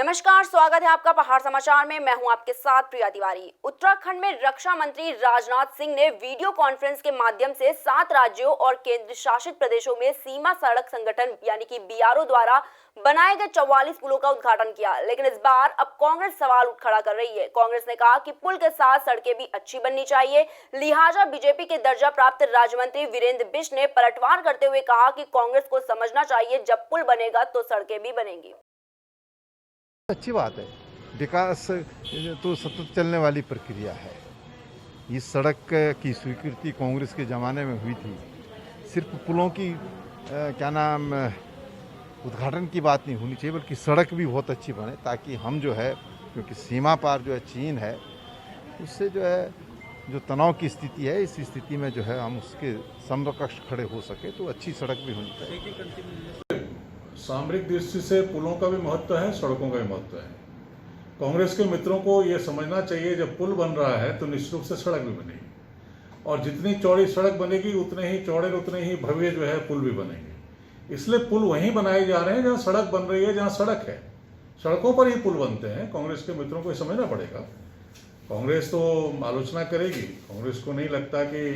नमस्कार, स्वागत है आपका पहाड़ समाचार में। मैं हूं आपके साथ प्रिया तिवारी। उत्तराखंड में रक्षा मंत्री राजनाथ सिंह ने वीडियो कॉन्फ्रेंस के माध्यम से 7 राज्यों और केंद्र शासित प्रदेशों में सीमा सड़क संगठन यानी कि बीआरओ द्वारा बनाए गए 44 पुलों का उद्घाटन किया। लेकिन इस बार अब कांग्रेस सवाल खड़ा कर रही है। कांग्रेस ने कहा कि पुल के साथ सड़कें भी अच्छी बननी चाहिए। लिहाजा बीजेपी के दर्जा प्राप्त राज्य मंत्री वीरेंद्र बिष्ट ने पलटवार करते हुए कहा कि कांग्रेस को समझना चाहिए, जब पुल बनेगा तो सड़कें भी बनेंगी। अच्छी बात है, विकास तो सतत चलने वाली प्रक्रिया है। इस सड़क की स्वीकृति कांग्रेस के ज़माने में हुई थी। सिर्फ पुलों की उद्घाटन की बात नहीं होनी चाहिए, बल्कि सड़क भी बहुत अच्छी बने, ताकि हम जो है, क्योंकि सीमा पार जो है चीन है, उससे जो है जो तनाव की स्थिति है, इस स्थिति में जो है हम उसके समकक्ष खड़े हो सके, तो अच्छी सड़क भी होनी चाहिए। सामरिक दृष्टि से पुलों का भी महत्व है, सड़कों का भी महत्व है। कांग्रेस के मित्रों को यह समझना चाहिए, जब पुल बन रहा है तो निश्चित रूप से सड़क भी बनेगी, और जितनी चौड़ी सड़क बनेगी उतने ही चौड़े उतने ही भव्य जो है पुल भी बनेंगे। इसलिए पुल वहीं बनाए जा रहे हैं जहां सड़क बन रही है, जहां सड़क है। सड़कों पर ही पुल बनते हैं। कांग्रेस के मित्रों को समझना पड़ेगा। कांग्रेस तो आलोचना करेगी। कांग्रेस को नहीं लगता कि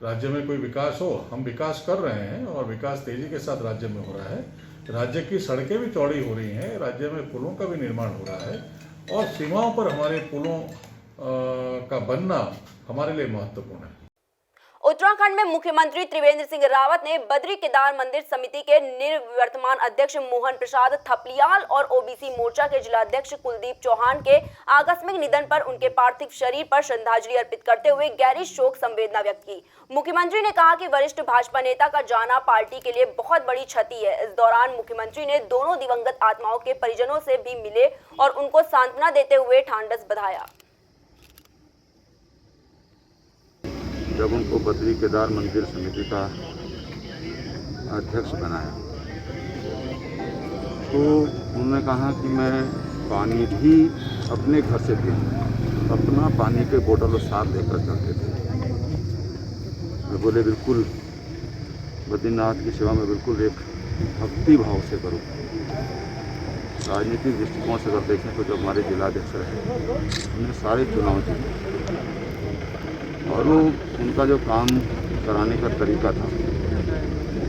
राज्य में कोई विकास हो। हम विकास कर रहे हैं और विकास तेजी के साथ राज्य में हो रहा है। राज्य की सड़कें भी चौड़ी हो रही हैं, राज्य में पुलों का भी निर्माण हो रहा है, और सीमाओं पर हमारे पुलों का बनना हमारे लिए महत्वपूर्ण है। उत्तराखंड में मुख्यमंत्री त्रिवेंद्र सिंह रावत ने बद्री केदार मंदिर समिति के निवर्तमान अध्यक्ष मोहन प्रसाद थपलियाल और ओबीसी मोर्चा के जिलाध्यक्ष कुलदीप चौहान के आकस्मिक निधन पर उनके पार्थिव शरीर पर श्रद्धांजलि अर्पित करते हुए गहरी शोक संवेदना व्यक्त की। मुख्यमंत्री ने कहा कि वरिष्ठ भाजपा नेता का जाना पार्टी के लिए बहुत बड़ी क्षति है। इस दौरान मुख्यमंत्री ने दोनों दिवंगत आत्माओं के परिजनों से भी मिले और उनको सांत्वना देते हुए ढांढस बंधाया। जब उनको बद्री केदार मंदिर समिति का अध्यक्ष बनाया तो उन्होंने कहा कि मैं पानी भी अपने घर से पीऊँ, अपना पानी के बोतल साथ लेकर चलते थे। मैं बोले बिल्कुल बद्रीनाथ की सेवा में बिल्कुल एक भक्ति भाव से करूँ। राजनीतिक दृष्टिकोण से अगर देखें तो जब हमारे जिलाध्यक्ष रहे, उन्होंने सारे चुनाव जीते, और वो उनका जो काम कराने का तरीका था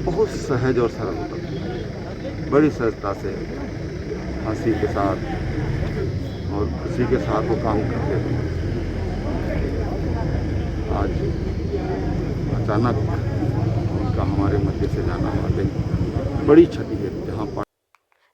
बहुत सहज और सरल होता था। बड़ी सहजता से, हंसी के साथ और खुशी के साथ वो काम करते थे। आज अचानक उनका हमारे मध्य से जाना वाकई बड़ी क्षति है। जहाँ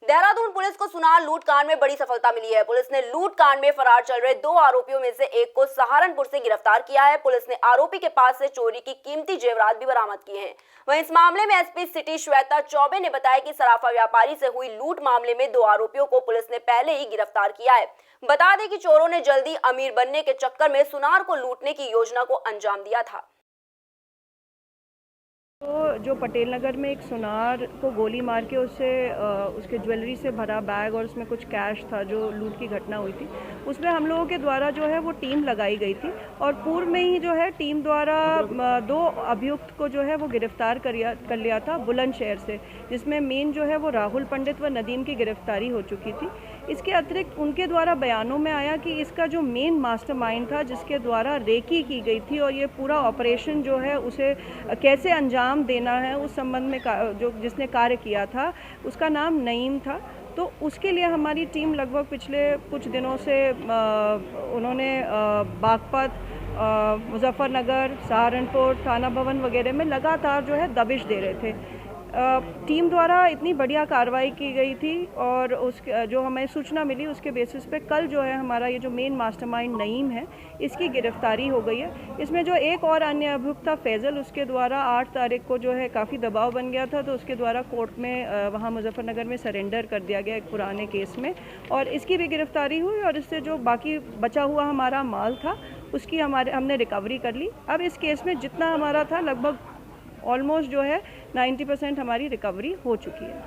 देहरादून पुलिस को सुनार लूट कांड में बड़ी सफलता मिली है। पुलिस ने लूट कांड में फरार चल रहे 2 आरोपियों में से एक को सहारनपुर से गिरफ्तार किया है। पुलिस ने आरोपी के पास से चोरी की कीमती जेवरात भी बरामद किए हैं। वहीं इस मामले में एसपी सिटी श्वेता चौबे ने बताया कि सराफा व्यापारी से हुई लूट मामले में 2 आरोपियों को पुलिस ने पहले ही गिरफ्तार किया है। बता दें कि चोरों ने जल्दी अमीर बनने के चक्कर में सुनार को लूटने की योजना को अंजाम दिया था। तो जो पटेल नगर में एक सुनार को गोली मार के उसके ज्वेलरी से भरा बैग और उसमें कुछ कैश था, जो लूट की घटना हुई थी, उसमें हम लोगों के द्वारा जो है वो टीम लगाई गई थी, और पूर्व में ही जो है टीम द्वारा 2 अभियुक्त को जो है वो गिरफ्तार कर लिया था बुलंदशहर से, जिसमें मेन जो है वो राहुल पंडित व नदीम की गिरफ्तारी हो चुकी थी। इसके अतिरिक्त उनके द्वारा बयानों में आया कि इसका जो मेन मास्टरमाइंड था, जिसके द्वारा रेकी की गई थी और ये पूरा ऑपरेशन जो है उसे कैसे अंजाम देना है, उस संबंध में जो जिसने कार्य किया था उसका नाम नईम था। तो उसके लिए हमारी टीम लगभग पिछले कुछ दिनों से उन्होंने बागपत, मुजफ्फरनगर, सहारनपुर, थाना भवन वगैरह में लगातार जो है दबिश दे रहे थे। टीम द्वारा इतनी बढ़िया कार्रवाई की गई थी, और जो हमें सूचना मिली उसके बेसिस पे कल जो है हमारा ये जो मेन मास्टरमाइंड नईम है, इसकी गिरफ्तारी हो गई है। इसमें जो एक और अन्य अभियुक्त था फैजल, उसके द्वारा 8 तारीख को जो है काफ़ी दबाव बन गया था, तो उसके द्वारा कोर्ट में वहाँ मुजफ्फरनगर में सरेंडर कर दिया गया एक पुराने केस में, और इसकी भी गिरफ्तारी हुई। और इससे जो बाकी बचा हुआ हमारा माल था उसकी हमने रिकवरी कर ली। अब इस केस में जितना हमारा था लगभग ऑलमोस्ट जो है 90% हमारी रिकवरी हो चुकी है।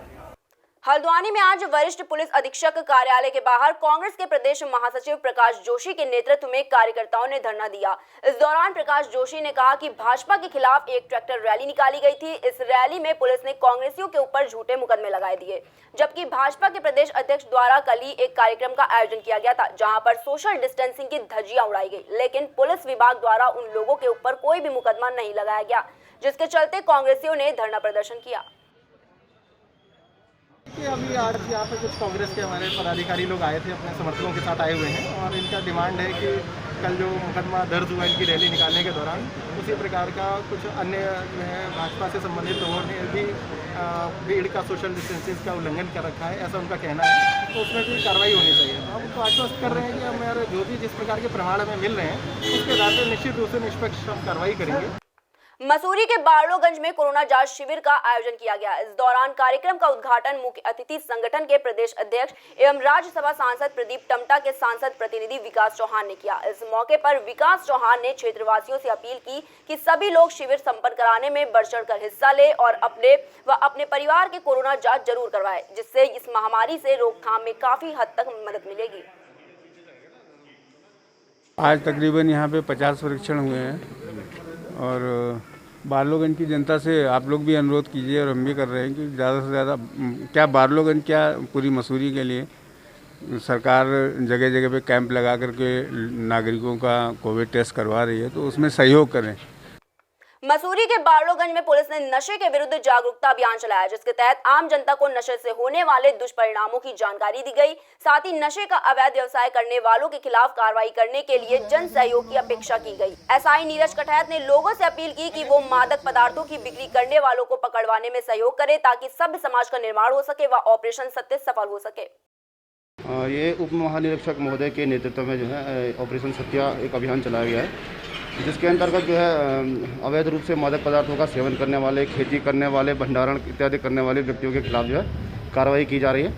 हल्द्वानी में आज वरिष्ठ पुलिस अधीक्षक कार्यालय के बाहर कांग्रेस के प्रदेश महासचिव प्रकाश जोशी के नेतृत्व में कार्यकर्ताओं ने धरना दिया। इस दौरान प्रकाश जोशी ने कहा कि भाजपा के खिलाफ एक ट्रैक्टर रैली निकाली गई थी। इस रैली में पुलिस ने कांग्रेसियों के ऊपर झूठे मुकदमे लगाए दिए, जबकि भाजपा के प्रदेश अध्यक्ष द्वारा कल ही एक कार्यक्रम का आयोजन किया गया था, जहां पर सोशल डिस्टेंसिंग की धज्जियां उड़ाई गई, लेकिन पुलिस विभाग द्वारा उन लोगों के ऊपर कोई भी मुकदमा नहीं लगाया गया, जिसके चलते कांग्रेसियों ने धरना प्रदर्शन किया। कि अभी आज यहाँ पे कुछ कांग्रेस के हमारे पदाधिकारी लोग आए थे, अपने समर्थकों के साथ आए हुए हैं और इनका डिमांड है कि कल जो मुकदमा दर्ज हुआ इनकी रैली निकालने के दौरान, उसी प्रकार का कुछ अन्य जो है भाजपा से संबंधित लोगों ने भी भीड़ का सोशल डिस्टेंसिंग का उल्लंघन कर रखा है, ऐसा उनका कहना है। तो उसमें भी कार्रवाई होनी चाहिए। तो हम उनको आश्वस्त कर रहे हैं कि हमारे जो भी जिस प्रकार के प्रमाण हमें मिल रहे हैं उसके आधार पर निश्चित रूप से निष्पक्ष हम कार्रवाई करेंगे। मसूरी के बारलोगंज में कोरोना जांच शिविर का आयोजन किया गया। इस दौरान कार्यक्रम का उद्घाटन मुख्य अतिथि संगठन के प्रदेश अध्यक्ष एवं राज्यसभा सांसद प्रदीप टमटा के सांसद प्रतिनिधि विकास चौहान ने किया। इस मौके पर विकास चौहान ने क्षेत्रवासियों से अपील की कि सभी लोग शिविर संपन्न कराने में बढ़ चढ़कर हिस्सा ले और अपने परिवार के कोरोना जांच जरूर करवाए, जिससे इस महामारी से रोकथाम में काफी हद तक मदद मिलेगी। आज तकरीबन यहाँ पे 50 परीक्षण हुए हैं और बारलोगंज की जनता से आप लोग भी अनुरोध कीजिए और हम भी कर रहे हैं कि ज़्यादा से ज़्यादा क्या बारलोगंज क्या पूरी मसूरी के लिए सरकार जगह जगह पे कैंप लगा करके नागरिकों का कोविड टेस्ट करवा रही है, तो उसमें सहयोग करें। मसूरी के बारलोगंज में पुलिस ने नशे के विरुद्ध जागरूकता अभियान चलाया, जिसके तहत आम जनता को नशे से होने वाले दुष्परिणामों की जानकारी दी गई। साथ ही नशे का अवैध व्यवसाय करने वालों के खिलाफ कार्रवाई करने के लिए जन सहयोग की अपेक्षा की गई। एसआई नीरज कठैत ने लोगों से अपील की कि वो मादक पदार्थों की बिक्री करने वालों को पकड़वाने में सहयोग करे, ताकि सभ्य समाज का निर्माण हो सके व ऑपरेशन सत्य सफल हो सके। ये उप महानिरीक्षक महोदय के नेतृत्व में जो है ऑपरेशन सत्या एक अभियान चलाया गया है, जिसके अंतर्गत जो है अवैध रूप से मादक पदार्थों का सेवन करने वाले, खेती करने वाले, भंडारण इत्यादि करने वाले व्यक्तियों के खिलाफ जो है कार्रवाई की जा रही है,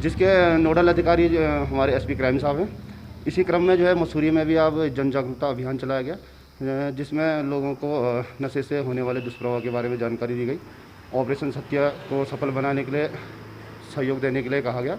जिसके नोडल अधिकारी जो हमारे एसपी क्राइम साहब हैं। इसी क्रम में जो है मसूरी में भी अब जन जागरूकता अभियान चलाया गया, जिसमें लोगों को नशे से होने वाले दुष्प्रभाव के बारे में जानकारी दी गई। ऑपरेशन सत्या को सफल बनाने के लिए सहयोग देने के लिए कहा गया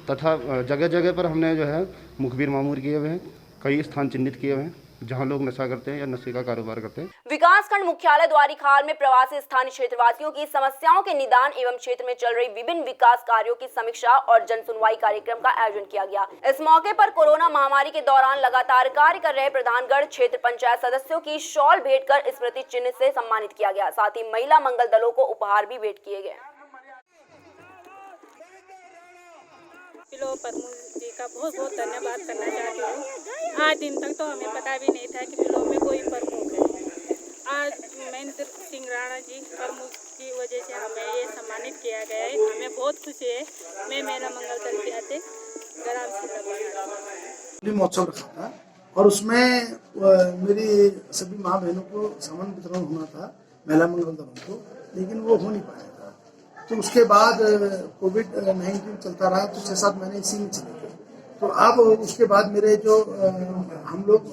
तथा जगह जगह पर हमने जो है मुखबिर मामूर किए हुए हैं, कई स्थान चिन्हित किए हुए हैं जहां लोग नशा करते हैं या नशे का कारोबार करते हैं। विकासखंड मुख्यालय द्वारीखाल में प्रवासी स्थानीय क्षेत्रवासियों की समस्याओं के निदान एवं क्षेत्र में चल रही विभिन्न विकास कार्यों की समीक्षा और जन सुनवाई कार्यक्रम का आयोजन किया गया। इस मौके पर कोरोना महामारी के दौरान लगातार कार्य कर रहे प्रधानगढ़ क्षेत्र पंचायत सदस्यों की शॉल भेंट कर स्मृति चिन्ह से सम्मानित किया गया। साथ ही महिला मंगल दलों को उपहार भी भेंट किए गए। प्रमुख जी का बहुत बहुत धन्यवाद करना चाहती हूँ। आज दिन तक तो हमें पता भी नहीं था कि बिलो में कोई प्रमुख है। आज महेंद्र सिंह राणा जी प्रमुख की वजह से हमें ये सम्मानित किया गया है, हमें बहुत खुशी है। मैं मेरा मंगल दल के आते ग्राम सिंह महोत्सव रखा था और उसमें मेरी सभी माँ बहनों को सामान वितरण होना था, महिला मंगल दलों को, लेकिन वो हो नहीं पाया था। तो उसके बाद कोविड-19 चलता रहा, तो 6-7 महीने इसी में चले गए। तो अब उसके बाद मेरे जो हम लोग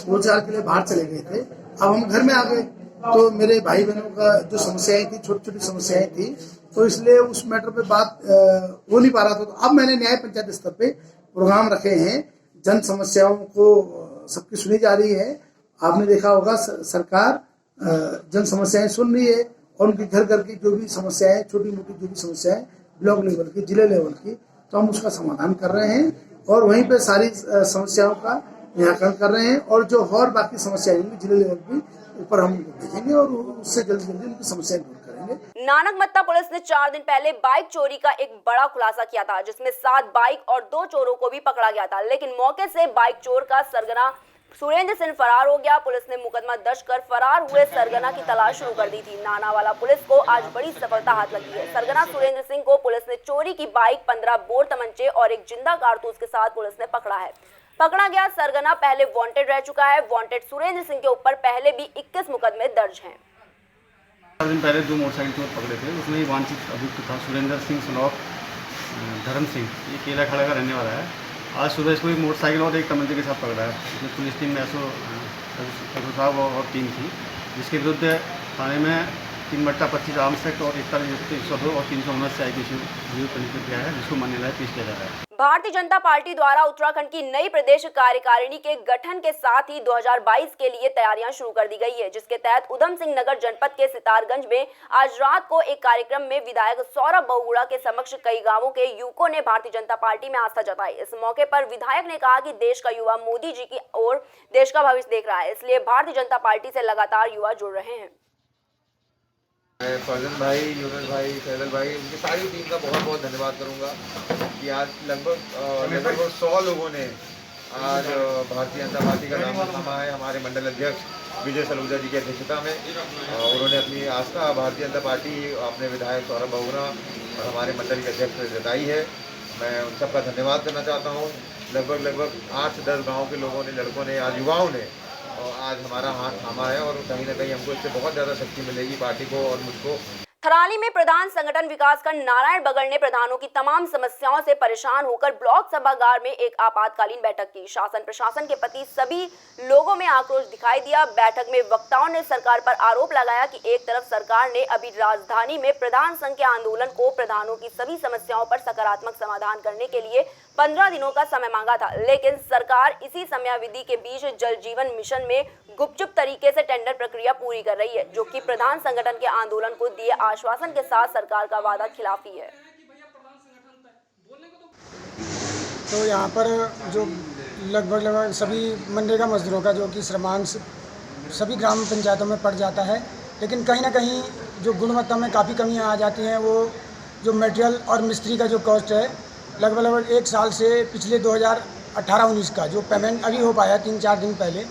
रोजगार के लिए बाहर चले गए थे, अब हम घर में आ गए। तो मेरे भाई बहनों का जो समस्याएं थी, छोटी छोटी समस्याएं थी, तो इसलिए उस मैटर पे बात हो नहीं पा रहा था। तो अब मैंने न्याय पंचायत स्तर पे प्रोग्राम रखे हैं, जन समस्याओं को सबकी सुनी जा रही है। आपने देखा होगा सरकार जन समस्याएं सुन रही है और उनकी घर घर की जो भी समस्याएं, छोटी मोटी जो भी समस्याएं, ब्लॉक लेवल की, जिले लेवल की, तो हम उसका समाधान कर रहे हैं और वहीं पे सारी समस्याओं का निराकरण कर रहे हैं। और जो और बाकी समस्याएं होंगी जिले लेवल की, ऊपर हम भेजेंगे और उससे जल्दी जल्दी उनकी समस्याएं दूर करेंगे। नानकमत्ता पुलिस ने 4 दिन पहले बाइक चोरी का एक बड़ा खुलासा किया था, जिसमें 7 बाइक और 2 चोरों को भी पकड़ा गया था, लेकिन मौके से बाइक चोर का सरगना सुरेंद्र सिंह फरार हो गया। पुलिस ने मुकदमा दर्ज कर फरार हुए सरगना की तलाश शुरू कर दी थी। नानावाला पुलिस को आज बड़ी सफलता हाथ लगी है। सरगना सुरेंद्र सिंह को पुलिस ने चोरी की बाइक, 15 बोर तमंचे और एक जिंदा कारतूस के साथ पुलिस ने पकड़ा है। पकड़ा गया सरगना पहले वांटेड रह चुका है। वांटेड सुरेंद्र सिंह के ऊपर पहले भी 21 मुकदमे दर्ज हैं। 4 दिन पहले 2 मोटरसाइकिल चोर पकड़े थे, उसमें वांछित अभियुक्त था सुरेंद्र सिंह सनौक धर्म सिंह, ये केला खड़ा का रहने वाला है। आज सुबह इसको एक मोटरसाइकिल और एक तमंचे के साथ पकड़ा है। इसमें पुलिस टीम में एसओ साहब और टीम थी, जिसके विरुद्ध थाने में 3/25 आर्म्स एक्ट और 4102 और 319 से IPC रिव्यू करने की प्रक्रिया है, जिसको मान्य न्यायालय पेश किया जा रहा है। भारतीय जनता पार्टी द्वारा उत्तराखंड की नई प्रदेश कार्यकारिणी के गठन के साथ ही 2022 के लिए तैयारियां शुरू कर दी गई है, जिसके तहत उधम सिंह नगर जनपद के सितारगंज में आज रात को एक कार्यक्रम में विधायक सौरभ बहुगुणा के समक्ष कई गांवों के युवकों ने भारतीय जनता पार्टी में आस्था जताई। इस मौके पर विधायक ने कहा कि देश का युवा मोदी जी की ओर देश का भविष्य देख रहा है, इसलिए भारतीय जनता पार्टी से लगातार युवा जुड़ रहे हैं। मैं फरजन भाई, यूनुस भाई, फैजल भाई, उनकी सारी टीम का बहुत बहुत धन्यवाद करूंगा कि आज लगभग 100 लोगों ने आज भारतीय जनता पार्टी का नाम थामा है। हमारे मंडल अध्यक्ष विजय सलूजा जी की अध्यक्षता में उन्होंने अपनी आस्था भारतीय जनता पार्टी अपने विधायक सौरभ बहुगुणा और हमारे मंडल के अध्यक्ष से जताई है। मैं उन सबका धन्यवाद करना चाहता हूँ। लगभग 8 से 10 गाँव के लोगों ने, लड़कों ने, आज युवाओं ने और आज हमारा हाथ थामा है और कहीं ना कहीं हमको इससे बहुत ज़्यादा शक्ति मिलेगी पार्टी को और मुझको। थराली में प्रधान संगठन विकासखंड नारायण बगड़ ने प्रधानों की तमाम समस्याओं से परेशान होकर ब्लॉक सभागार में एक आपातकालीन बैठक की। शासन प्रशासन के प्रति सभी लोगों में आक्रोश दिखाई दिया। बैठक में वक्ताओं ने सरकार पर आरोप लगाया कि एक तरफ सरकार ने अभी राजधानी में प्रधान संघ के आंदोलन को प्रधानों की सभी समस्याओं पर सकारात्मक समाधान करने के लिए 15 दिनों का समय मांगा था, लेकिन सरकार इसी समयावधि के बीच जल जीवन मिशन में गुपचुप तरीके से टेंडर प्रक्रिया पूरी कर रही है, जो कि प्रधान संगठन के आंदोलन को दिए आश्वासन के साथ सरकार का वादा खिलाफी है। तो यहाँ पर जो लगभग सभी मनरेगा मजदूरों का जो कि श्रमांश सभी ग्राम पंचायतों में पड़ जाता है, लेकिन कहीं ना कहीं जो गुणवत्ता में काफ़ी कमियाँ आ जाती हैं। वो जो मटेरियल और मिस्त्री का जो कॉस्ट है लगभग 1 साल से पिछले 2018-19 का जो पेमेंट अभी हो पाया 3-4 दिन पहले,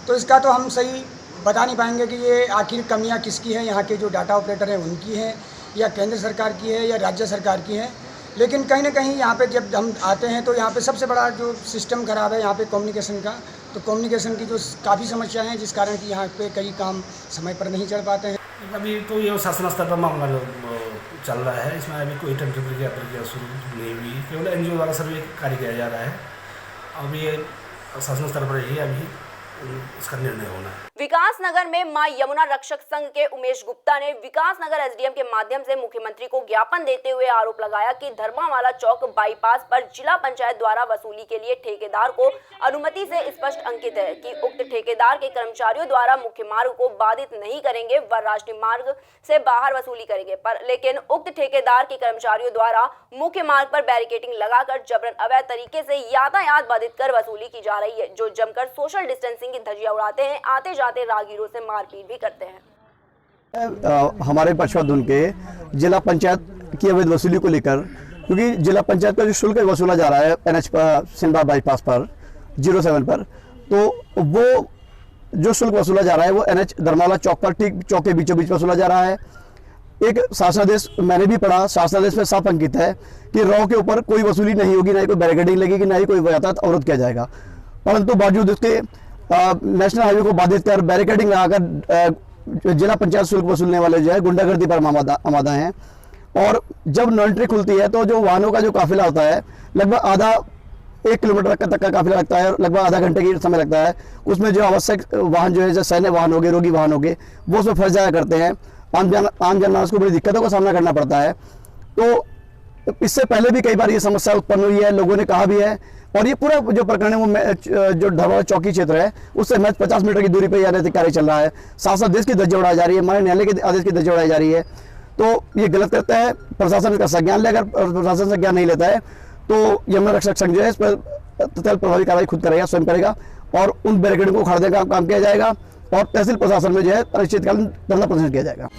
तो इसका तो हम सही बता नहीं पाएंगे कि ये आखिर कमियां किसकी हैं, यहाँ के जो डाटा ऑपरेटर हैं उनकी हैं या केंद्र सरकार की है या राज्य सरकार की है। लेकिन कहीं ना कहीं यहाँ पे जब हम आते हैं तो यहाँ पे सबसे बड़ा जो सिस्टम खराब है यहाँ पे कम्युनिकेशन का। तो कम्युनिकेशन की जो काफ़ी समस्या है, जिस कारण कि यहाँ पे कई काम समय पर नहीं चल पाते हैं। अभी तो ये शासन स्तर पर मामला चल रहा है, इसमें अभी कोई टेंडर प्रक्रिया शुरू नहीं हुई, केवल NGO द्वारा सर्वे कार्य किया जा रहा है। अभी ये शासन स्तर पर ही अभी इसका निर्णय होना है। विकासनगर में मां यमुना रक्षक संघ के उमेश गुप्ता ने विकासनगर SDM के माध्यम से मुख्यमंत्री को ज्ञापन देते हुए आरोप लगाया कि धर्मावाला चौक बाईपास पर जिला पंचायत द्वारा वसूली के लिए ठेकेदार को अनुमति से स्पष्ट अंकित है कि उक्त ठेकेदार के कर्मचारियों द्वारा मुख्य मार्ग को बाधित नहीं करेंगे व राष्ट्रीय मार्ग से बाहर वसूली करेंगे, पर लेकिन उक्त ठेकेदार के कर्मचारियों द्वारा मुख्य मार्ग पर बैरिकेडिंग लगाकर जबरन अवैध तरीके से यातायात बाधित कर वसूली की जा रही है, जो जमकर सोशल डिस्टेंसिंग की धज्जियां उड़ाते हैं, आते जाते राहगीरों से मारपीट भी करते हैं। हमारे पचवाधुन के जिला पंचायत की अवैध वसूली को लेकर, क्योंकि जिला पंचायत का जो शुल्क वसूला जा रहा है NH पर सिंधा बाईपास पर 07 पर, तो वो जो शुल्क वसूला जा रहा है वो NH धर्मावाला चौक पर ठीक चौक के बीचों बीच वसूला जा रहा है। एक शासनादेश मैंने भी पढ़ा, शासनादेश में साफ अंकित है कि रॉ के ऊपर कोई वसूली नहीं होगी, ना ही कोई बैरिकेडिंग लगेगी, ना ही कोई यातायात अवरोध किया जाएगा। परंतु बावजूद उसके नेशनल हाईवे को बाधित कर बैरिकेडिंग लगाकर जिला पंचायत शुल्क वसूलने वाले जो है गुंडागर्दी पर आमादा हैं। और जब नॉन एंट्री खुलती है तो जो वाहनों का जो काफिला होता है लगभग आधा 1 किलोमीटर तक का काफिला लगता है, लगभग आधा घंटे की समय लगता है। उसमें जो आवश्यक वाहन जो है जैसे सैन्य वाहन हो गए, रोगी वाहन हो गए, वो उसमें फंस जाया करते हैं। आम जनमानस को बड़ी दिक्कतों का सामना करना पड़ता है। तो इससे पहले भी कई बार ये समस्या उत्पन्न हुई है, लोगों ने कहा भी है। और ये पूरा जो प्रकरण है वो जो धर्मावाला चौकी क्षेत्र है उससे महज 50 मीटर की दूरी पर यह अनैतिक कार्य चल रहा है। साथ साथ देश की धज्जियां उड़ाई जा रही है, हमारे न्यायालय के आदेश की धज्जियां उड़ाई जा रही है। तो ये गलत करता है, प्रशासन इसका संज्ञान ले। अगर प्रशासन संज्ञान नहीं लेता है तो यमुना रक्षक संघ जो है इस पर तत्काल प्रभावी कार्रवाई खुद करेगा, स्वयं करेगा और उन बैरिकेड को उखाड़ने का काम किया जाएगा और तहसील प्रशासन में जो है अनिश्चितकालीन धरना प्रदर्शन किया जाएगा।